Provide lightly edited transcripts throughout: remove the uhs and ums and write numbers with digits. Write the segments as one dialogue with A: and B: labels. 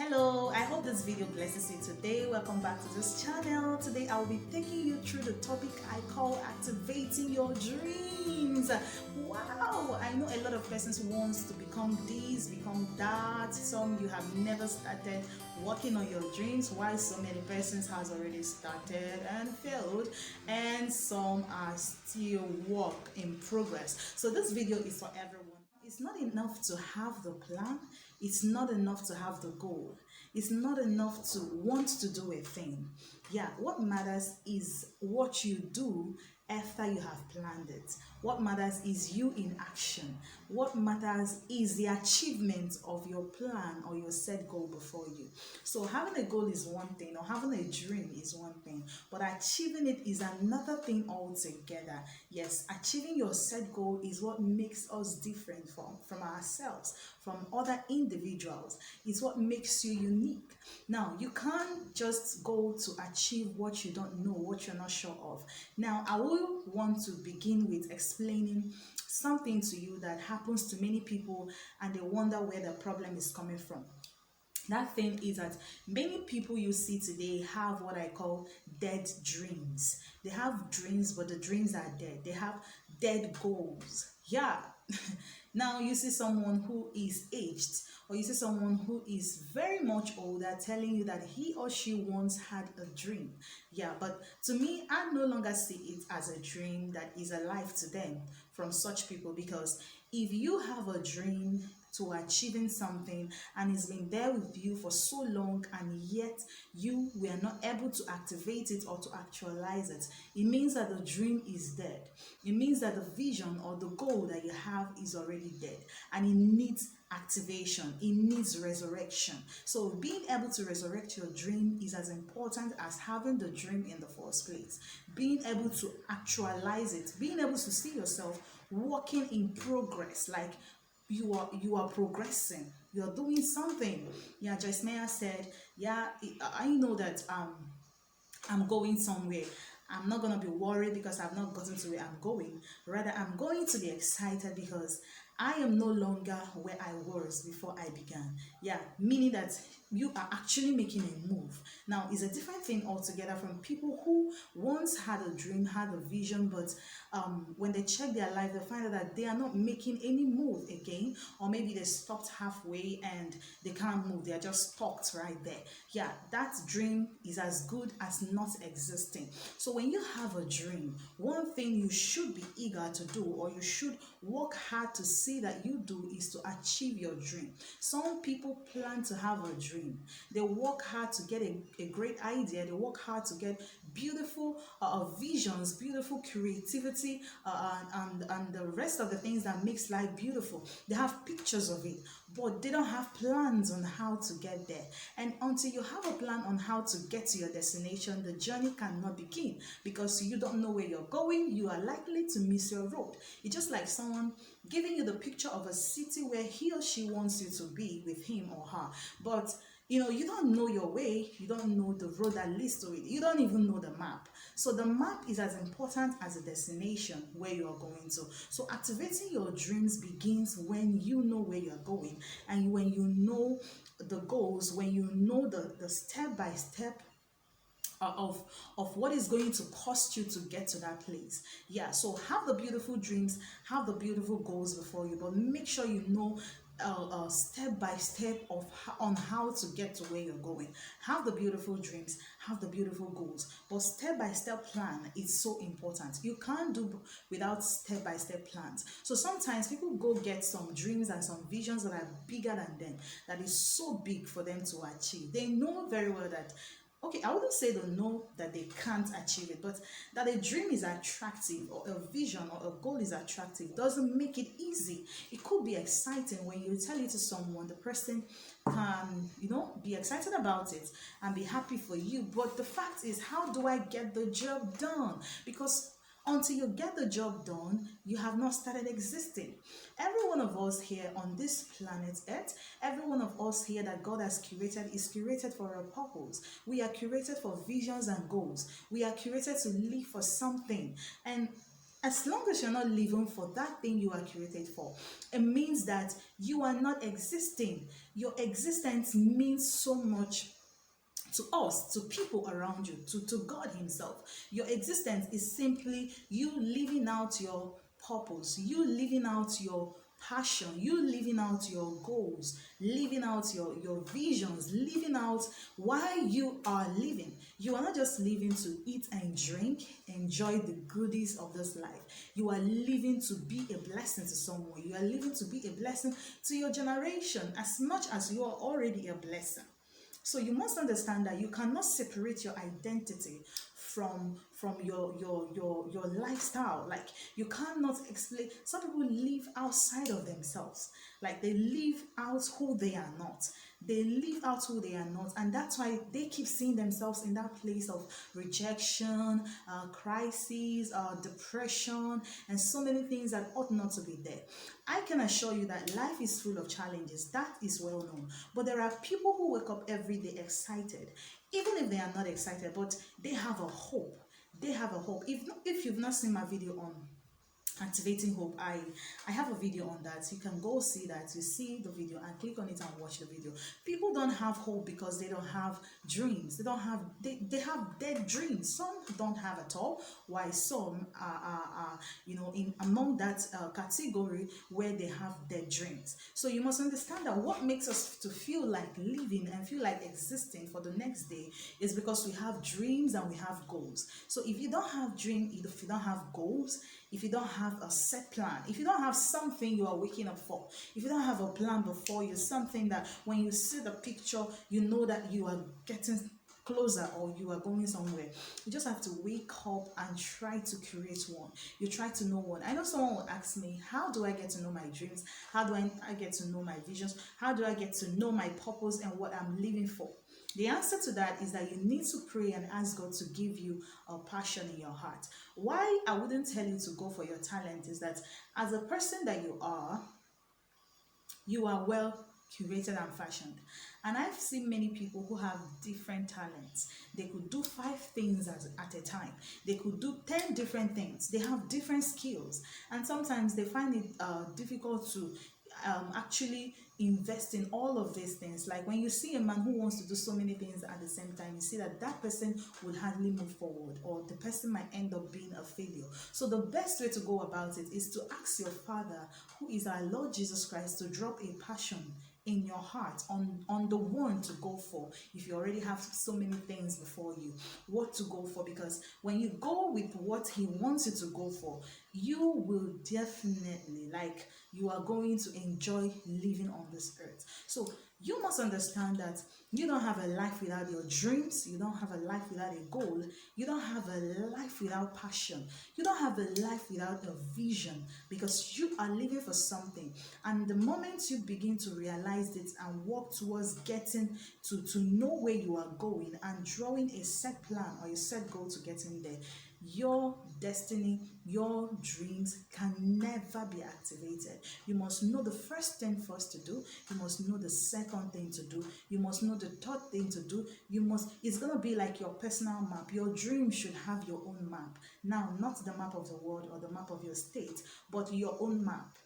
A: Hello, I hope this video blesses you today. Welcome back to this channel. Today I'll be taking you through the topic I call activating your dreams. Wow, I know a lot of persons wants to become this, become that. Some you have never started working on your dreams, while so many persons has already started and failed, and some are still work in progress. So this video is for everyone. It's not enough to have the plan. It's not enough to have the goal. It's not enough to want to do a thing. Yeah, what matters is what you do after you have planned it. What matters is you in action. What matters is the achievement of your plan or your set goal before you. So having a goal is one thing, or having a dream is one thing, but achieving it is another thing altogether. Yes, achieving your set goal is what makes us different from ourselves, from other individuals. It's what makes you unique. Now, you can't just go to achieve what you don't know, what you're not sure of. Now, I will want to begin with explaining something to you that happens to many people and they wonder where the problem is coming from. That thing is that many people you see today have what I call dead dreams. They have dreams, but the dreams are dead. They have dead goals. Yeah. Now you see someone who is aged, or you see someone who is very much older telling you that he or she once had a dream. Yeah, but to me, I no longer see it as a dream that is alive to them from such people, because if you have a dream to achieving something and it's been there with you for so long and yet you were not able to activate it or to actualize it, it means that the dream is dead. It means that the vision or the goal that you have is already dead and it needs activation, it needs resurrection. So being able to resurrect your dream is as important as having the dream in the first place. Being able to actualize it, being able to see yourself walking in progress, like you are progressing, you're doing something. Yeah, Joyce Meyer said, yeah, I know that I'm going somewhere. I'm not going to be worried because I've not gotten to where I'm going. Rather, I'm going to be excited because I am no longer where I was before I began. Yeah, meaning that you are actually making a move. Now, it's a different thing altogether from people who once had a dream, had a vision, but when they check their life, they find out that they are not making any move again, or maybe they stopped halfway and they can't move. They are just stuck right there. Yeah, that dream is as good as not existing. So when you have a dream, one thing you should be eager to do, or you should work hard to see that you do, is to achieve your dream. Some people plan to have a dream. They work hard to get a great idea. They work hard to get beautiful visions, beautiful creativity, and the rest of the things that makes life beautiful. They have pictures of it, but they don't have plans on how to get there. And until you have a plan on how to get to your destination, the journey cannot begin, because you don't know where you're going. You are likely to miss your road. It's just like someone giving you the picture of a city where he or she wants you to be with him or her, but you don't know your way. You don't know the road that leads to it. You don't even know the map. So the map is as important as the destination where you are going to. So activating your dreams begins when you know where you're going, and when you know the goals, when you know the step-by-step of what is going to cost you to get to that place. Yeah, so have the beautiful dreams, have the beautiful goals before you, but make sure you know step by step on how to get to where you're going. Have the beautiful dreams, have the beautiful goals, but step by step plan is so important. You can't do without step by step plans. So sometimes people go get some dreams and some visions that are bigger than them, that is so big for them to achieve. They know very well that, okay, I wouldn't say they know that they can't achieve it, but that a dream is attractive, or a vision or a goal is attractive, doesn't make it easy. It could be exciting when you tell it to someone. The person can, be excited about it and be happy for you. But the fact is, how do I get the job done? Because until you get the job done, you have not started existing. Every one of us here on this planet Earth, every one of us here that God has curated is curated for a purpose. We are curated for visions and goals. We are curated to live for something. And As long as you're not living for that thing you are created for, it means that you are not existing. Your existence means so much to us, to people around you, to God Himself. Your existence is simply you living out your purpose, you living out your passion, you living out your goals, living out your visions, living out why you are living. You are not just living to eat and drink, enjoy the goodies of this life. You are living to be a blessing to someone. You are living to be a blessing to your generation as much as you are already a blessing. So you must understand that you cannot separate your identity from your lifestyle. Like, you cannot explain. Some people live outside of themselves, like they live out who they are not. They live out who they are not, and that's why they keep seeing themselves in that place of rejection, crisis, depression, and so many things that ought not to be there. I can assure you that life is full of challenges. That is well known. But there are people who wake up every day excited, even if they are not excited, but they have a hope. They have a hope. If you've not seen my video on activating hope, I have a video on that. You can go see that. You see the video and click on it and watch the video. People don't have hope because they don't have dreams. They have dead dreams. Some don't have at all, while some are in among that category where they have dead dreams. So you must understand that what makes us to feel like living and feel like existing for the next day is because we have dreams and we have goals. So if you don't have dream, if you don't have goals, if you don't have a set plan, if you don't have something you are waking up for, if you don't have a plan before you, something that when you see the picture, you know that you are getting closer or you are going somewhere, you just have to wake up and try to create one. You try to know one. I know someone will ask me, how do I get to know my dreams? How do I get to know my visions? How do I get to know my purpose and what I'm living for? The answer to that is that you need to pray and ask God to give you a passion in your heart. Why I wouldn't tell you to go for your talent is that as a person that you are well curated and fashioned. And I've seen many people who have different talents. They could do 5 things at a time. They could do 10 different things. They have different skills. And sometimes they find it difficult to actually invest in all of these things. Like when you see a man who wants to do so many things at the same time, you see that that person would hardly move forward, or the person might end up being a failure. So the best way to go about it is to ask your Father, who is our Lord Jesus Christ, to drop a passion in your heart on the one to go for. If you already have so many things before you, what to go for, because when you go with what He wants you to go for, you will definitely, like, you are going to enjoy living on this earth. So you must understand that you don't have a life without your dreams. You don't have a life without a goal. You don't have a life without passion. You don't have a life without a vision, because you are living for something. And the moment you begin to realize it and work towards getting to know where you are going and drawing a set plan or a set goal to getting there, your destiny, your dreams can never be activated. You must know the first thing first to do. You must know the second thing to do. You must know the third thing to do. It's going to be like your personal map. Your dream should have your own map. Now, not the map of the world or the map of your state, but your own map.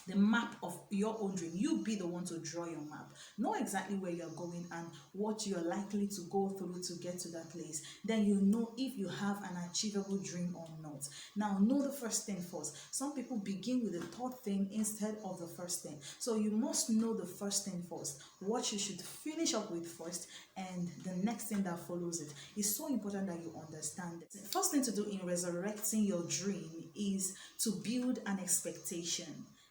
A: The map of your own dream. You be the one to draw your map. Know exactly where you're going and what you're likely to go through to get to that place. Then you know if you have an achievable dream or not. Now, know the first thing first. Some people begin with the third thing instead of the first thing. So you must know the first thing first, what you should finish up with first, and the next thing that follows it. It's so important that you understand it. The first thing to do in resurrecting your dream is to build an expectation.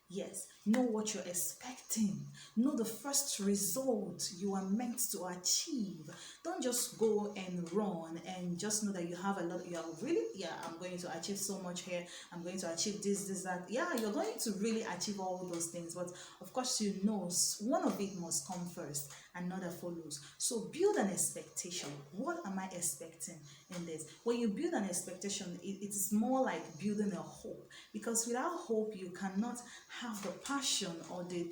A: Yes, know what you're expecting. Know the first result you are meant to achieve. Don't just go and run and just know that you have a lot. You're really, I'm going to achieve so much here. I'm going to achieve this, that. Yeah, you're going to really achieve all those things. But of course, you know, one of it must come first, another follows. So build an expectation. What am I expecting in this? When you build an expectation, it is more like building a hope. Because without hope, you cannot have the passion or the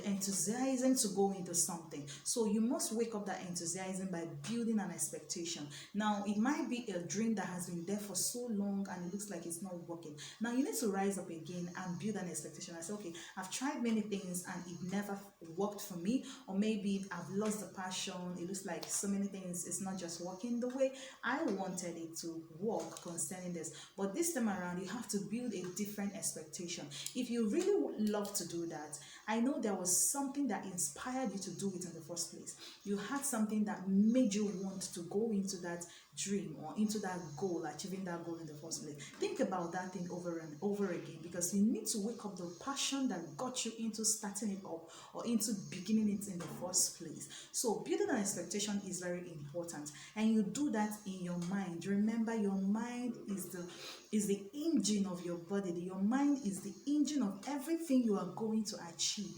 A: enthusiasm to go into something. So you must wake up that enthusiasm by building an expectation. Now, it might be a dream that has been there for so long and it looks like it's not working. Now, you need to rise up again and build an expectation. I say, okay, I've tried many things and it never worked for me, or maybe I've lost the passion. It looks like so many things, it's not just working the way I wanted it to work concerning this. But this time around, you have to build a different expectation. If you really would love to do that, I know there was something that inspired you to do it in the first place. You had something that made you want to go into that dream or into that goal, achieving that goal in the first place. Think about that thing over and over again, because you need to wake up the passion that got you into starting it up or into beginning it in the first place. So building an expectation is very important, and you do that in your mind. Remember, your mind is the engine of your body. Your mind is the engine of everything you are going to achieve.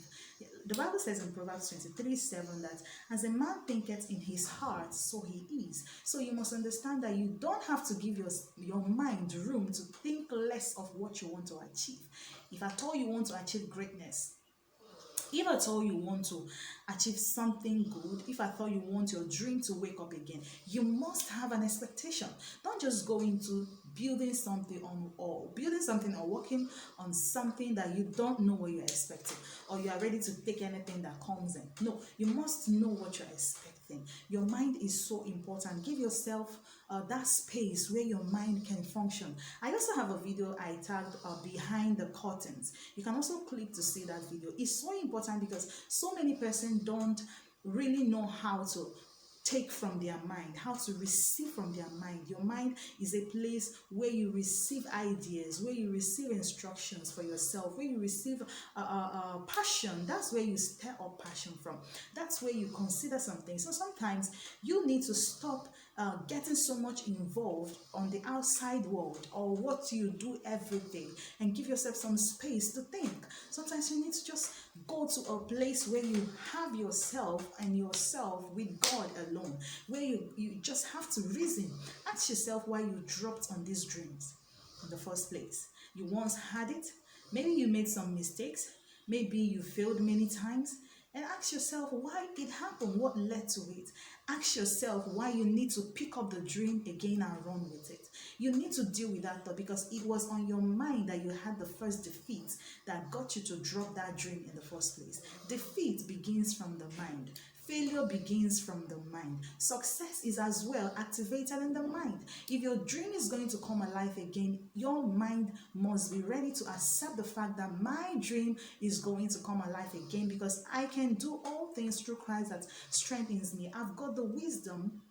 A: The Bible says in Proverbs 23:7 that as a man thinketh in his heart, so he is. So you must understand that you don't have to give your mind room to think less of what you want to achieve. If at all you want to achieve greatness, if at all you want to achieve something good, if at all you want your dream to wake up again, you must have an expectation. Don't just go into building something or working on something that you don't know what you're expecting, or you are ready to take anything that comes in. No, you must know what you're expecting. Your mind is so important. Give yourself that space where your mind can function. I also have a video I tagged behind the curtains. You can also click to see that video. It's so important because so many persons don't really know how to take from their mind, how to receive from their mind. Your mind is a place where you receive ideas, where you receive instructions for yourself, where you receive passion. That's where you stir up passion from. That's where you consider something. So sometimes you need to stop getting so much involved on the outside world or what you do every day, and give yourself some space to think. Sometimes you need to just go to a place where you have yourself and yourself with God alone, where you just have to reason. Ask yourself why you dropped on these dreams in the first place. You once had it. Maybe you made some mistakes. Maybe you failed many times. And ask yourself why it happened, what led to it. Ask yourself why you need to pick up the dream again and run with it. You need to deal with that thought, because it was on your mind that you had the first defeat that got you to drop that dream in the first place. Defeat begins from the mind. Failure begins from the mind. Success is as well activated in the mind. If your dream is going to come alive again, your mind must be ready to accept the fact that my dream is going to come alive again, because I can do all things through Christ that strengthens me. I've got the wisdom,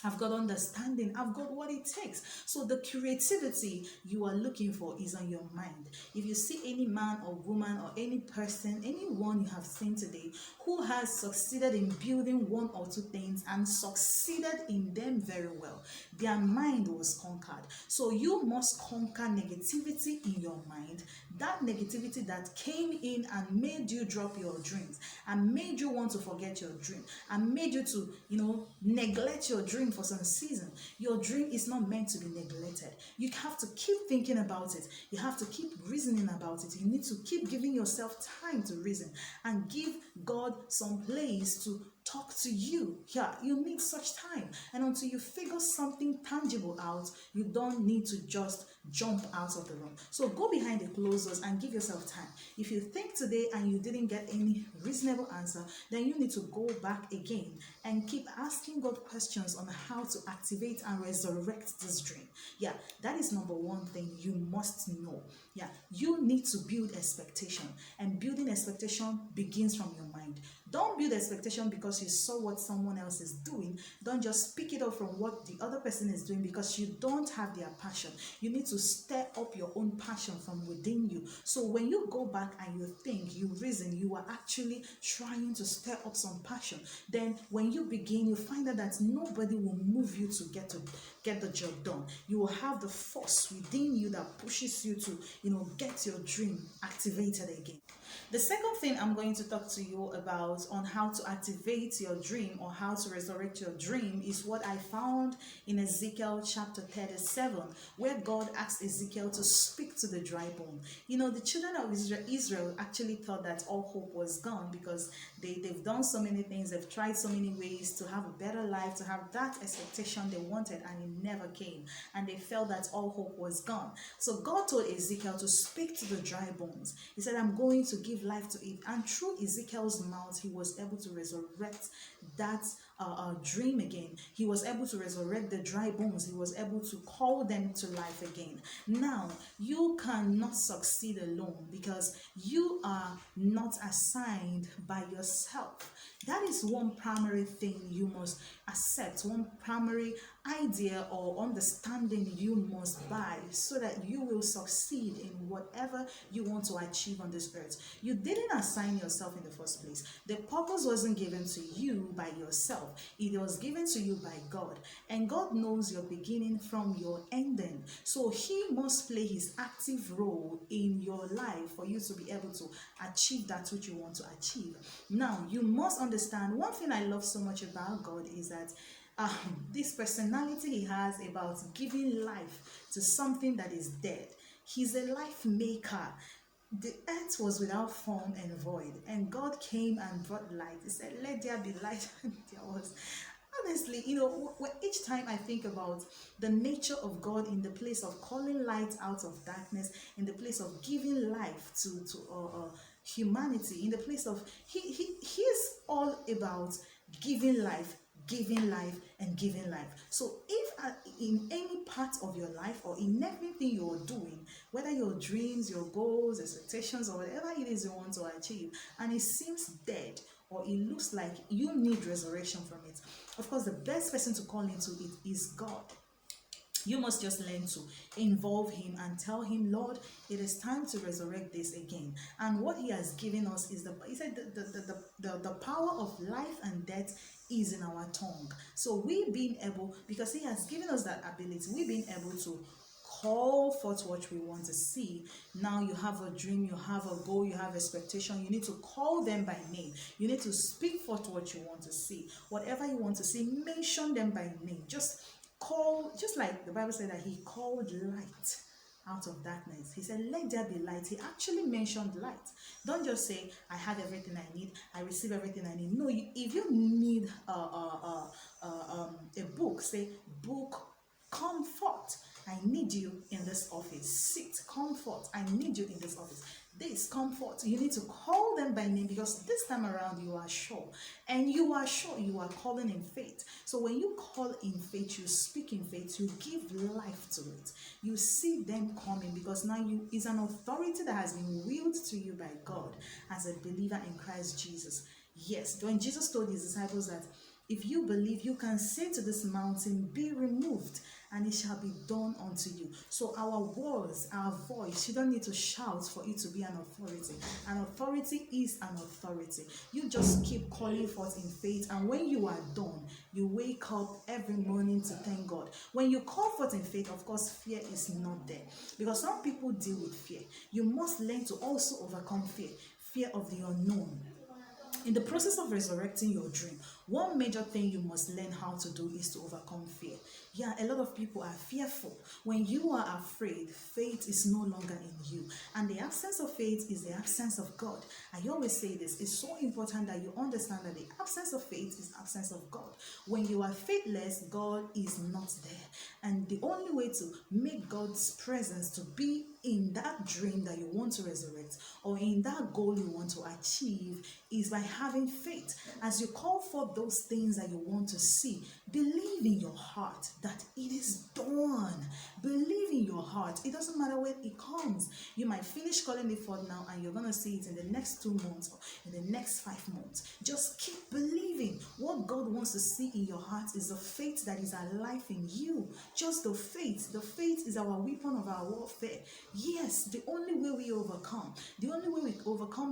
A: I've got understanding, I've got what it takes. So the creativity you are looking for is on your mind. If you see any man or woman or any person, anyone you have seen today who has succeeded in building one or two things and succeeded in them very well, their mind was conquered. So you must conquer negativity in your mind. That negativity that came in and made you drop your dreams and made you want to forget your dream and made you to, neglect your dream for some season. Your dream is not meant to be neglected. You have to keep thinking about it. You have to keep reasoning about it. You need to keep giving yourself time to reason and give God some place to talk to you. Yeah, you need such time. And until you figure something tangible out, you don't need to just jump out of the room. So go behind the closed doors and give yourself time. If you think today and you didn't get any reasonable answer, then you need to go back again and keep asking God questions on how to activate and resurrect this dream. Yeah, that is number one thing you must know. Yeah, you need to build expectation, and building expectation begins from your mind. Don't build expectation because you saw what someone else is doing. Don't just pick it up from what the other person is doing because you don't have their passion. You need to stir up your own passion from within you. So when you go back and you think, you reason, you are actually trying to stir up some passion. Then when you begin, you find out that nobody will move you to get the job done. You will have the force within you that pushes you to, get your dream activated again. The second thing I'm going to talk to you about on how to activate your dream or how to resurrect your dream is what I found in Ezekiel chapter 37, where God asked Ezekiel to speak to the dry bone. You know, the children of Israel actually thought that all hope was gone because they've done so many things, they've tried so many ways to have a better life, to have that expectation they wanted, and it never came. And they felt that all hope was gone. So God told Ezekiel to speak to the dry bones. He said, I'm going to give life to it. And through Ezekiel's mouth, he was able to resurrect that dream again. He was able to resurrect the dry bones. He was able to call them to life again. Now, you cannot succeed alone because you are not assigned by yourself. That is one primary thing you must accept, one primary idea or understanding you must buy so that you will succeed in whatever you want to achieve on this earth. You didn't assign yourself in the first place. The purpose wasn't given to you by yourself. It was given to you by God. And God knows your beginning from your ending. So he must play his active role in your life for you to be able to achieve that which you want to achieve. Now, you must understand, one thing I love so much about God is that this personality he has about giving life to something that is dead. He's a life maker. The earth was without form and void, and God came and brought light. He said, let there be light, and there was. Honestly, you know, each time I think about the nature of God in the place of calling light out of darkness, in the place of giving life to humanity, in the place of he's all about giving life, and giving life. So if in any part of your life or in everything you're doing, whether your dreams, your goals, expectations, or whatever it is you want to achieve, and it seems dead or it looks like you need resurrection from it, of course the best person to call into it is God. You must just learn to involve him and tell him, Lord, it is time to resurrect this again. And what he has given us is he said the power of life and death is in our tongue. So we being able, because he has given us that ability, we being able to call forth what we want to see. Now you have a dream, you have a goal, you have expectation. You need to call them by name. You need to speak forth what you want to see. Whatever you want to see, mention them by name. Just like the Bible said that he called light out of darkness. He said, let there be light. He actually mentioned light. Don't just say, I have everything I need, I receive everything I need. No, if you need a book, say, book, come forth. I need you in this office. Sit, comfort. I need you in this office. This comfort. You need to call them by name because this time around you are sure. And you are sure you are calling in faith. So when you call in faith, you speak in faith, you give life to it. You see them coming because now is an authority that has been willed to you by God as a believer in Christ Jesus. Yes, when Jesus told his disciples that if you believe, you can say to this mountain, be removed, and it shall be done unto you. So our words, our voice, you don't need to shout for it to be an authority. An authority is an authority. You just keep calling forth in faith, and when you are done, you wake up every morning to thank God. When you call forth in faith, of course, fear is not there. Because some people deal with fear. You must learn to also overcome fear. Fear of the unknown. In the process of resurrecting your dream, one major thing you must learn how to do is to overcome fear. Yeah, a lot of people are fearful. When you are afraid, faith is no longer in you. And the absence of faith is the absence of God. I always say this, it's so important that you understand that the absence of faith is absence of God. When you are faithless, God is not there. And the only way to make God's presence to be in that dream that you want to resurrect or in that goal you want to achieve is by having faith. As you call for those things that you want to see, believe in your heart that it is done. Believe in your heart. It doesn't matter when it comes. You might finish calling it forth now and you're going to see it in the next 2 months or in the next 5 months. Just keep believing. What God wants to see in your heart is the faith that is alive in you. Just the faith. The faith is our weapon of our warfare. Yes, the only way we overcome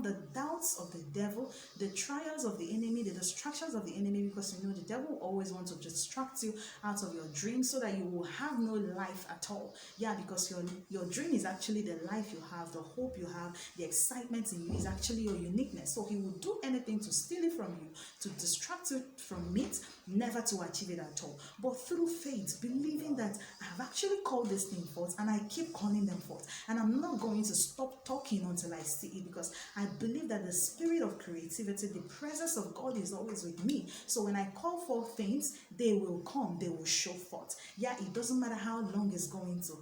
A: the doubts of the devil, the trials of the enemy, the distractions of the enemy, because you know the devil always wants to distract you out of your dream so that you will have no life at all. Yeah, because your dream is actually the life you have, the hope you have, the excitement in you is actually your uniqueness. So he will do anything to steal it from you, to distract you from it, never to achieve it at all. But through faith, believing that I have actually called this thing forth, and I keep calling them forth, and I'm not going to stop talking until I see it, because I believe that the spirit of creativity, the presence of God is always with me. So when I call for things, they will come, they will show forth. Yeah, it doesn't matter how long it's going to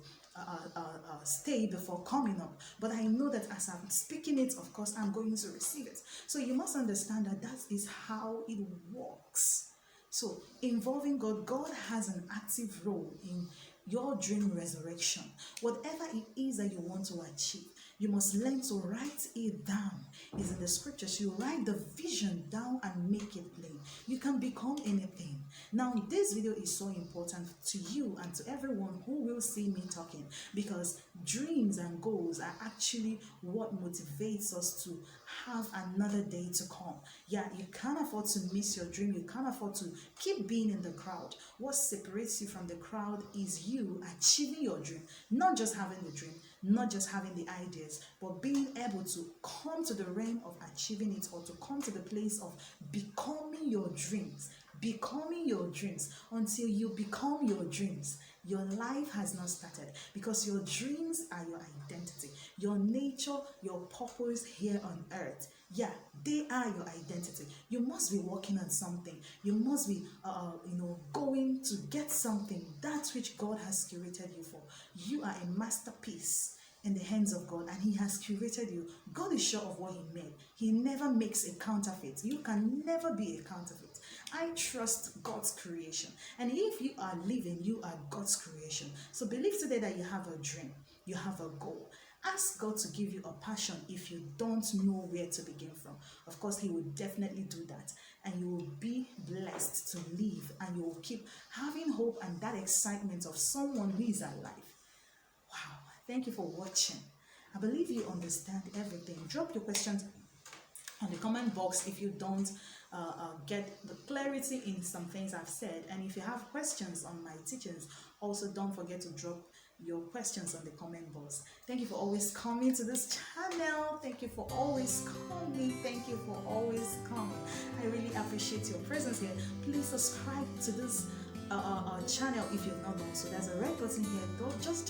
A: stay before coming up, but I know that as I'm speaking it, of course I'm going to receive it. So you must understand that that is how it works. So involving God, God has an active role in your dream resurrection. Whatever it is that you want to achieve, you must learn to write it down. It's in the scriptures. You write the vision down and make it plain. You can become anything. Now, this video is so important to you and to everyone who will see me talking, because dreams and goals are actually what motivates us to have another day to come. Yeah, you can't afford to miss your dream. You can't afford to keep being in the crowd. What separates you from the crowd is you achieving your dream, not just having the dream, not just having the ideas, but being able to come to the realm of achieving it, or to come to the place of becoming your dreams. Becoming your dreams. Until you become your dreams, your life has not started, because your dreams are your identity, your nature, your purpose here on earth. Yeah, they are your identity. You must be working on something. You must be going to get something, that which God has curated you for. You are a masterpiece in the hands of God, and he has curated you. God is sure of what he made. He never makes a counterfeit. You can never be a counterfeit. I trust God's creation, and if you are living, you are God's creation. So believe today that you have a dream, you have a goal. Ask God to give you a passion if you don't know where to begin from. Of course, he will definitely do that, and you will be blessed to live, and you will keep having hope and that excitement of someone who is alive. Wow, thank you for watching. I believe you understand everything. Drop your questions on the comment box if you don't get the clarity in some things I've said. And if you have questions on my teachings, also don't forget to drop your questions on the comment box. Thank you for always coming to this channel. Thank you for always coming. Thank you for always coming. I really appreciate your presence here. Please subscribe to this channel if you've not done so. There's a red button here, though. Just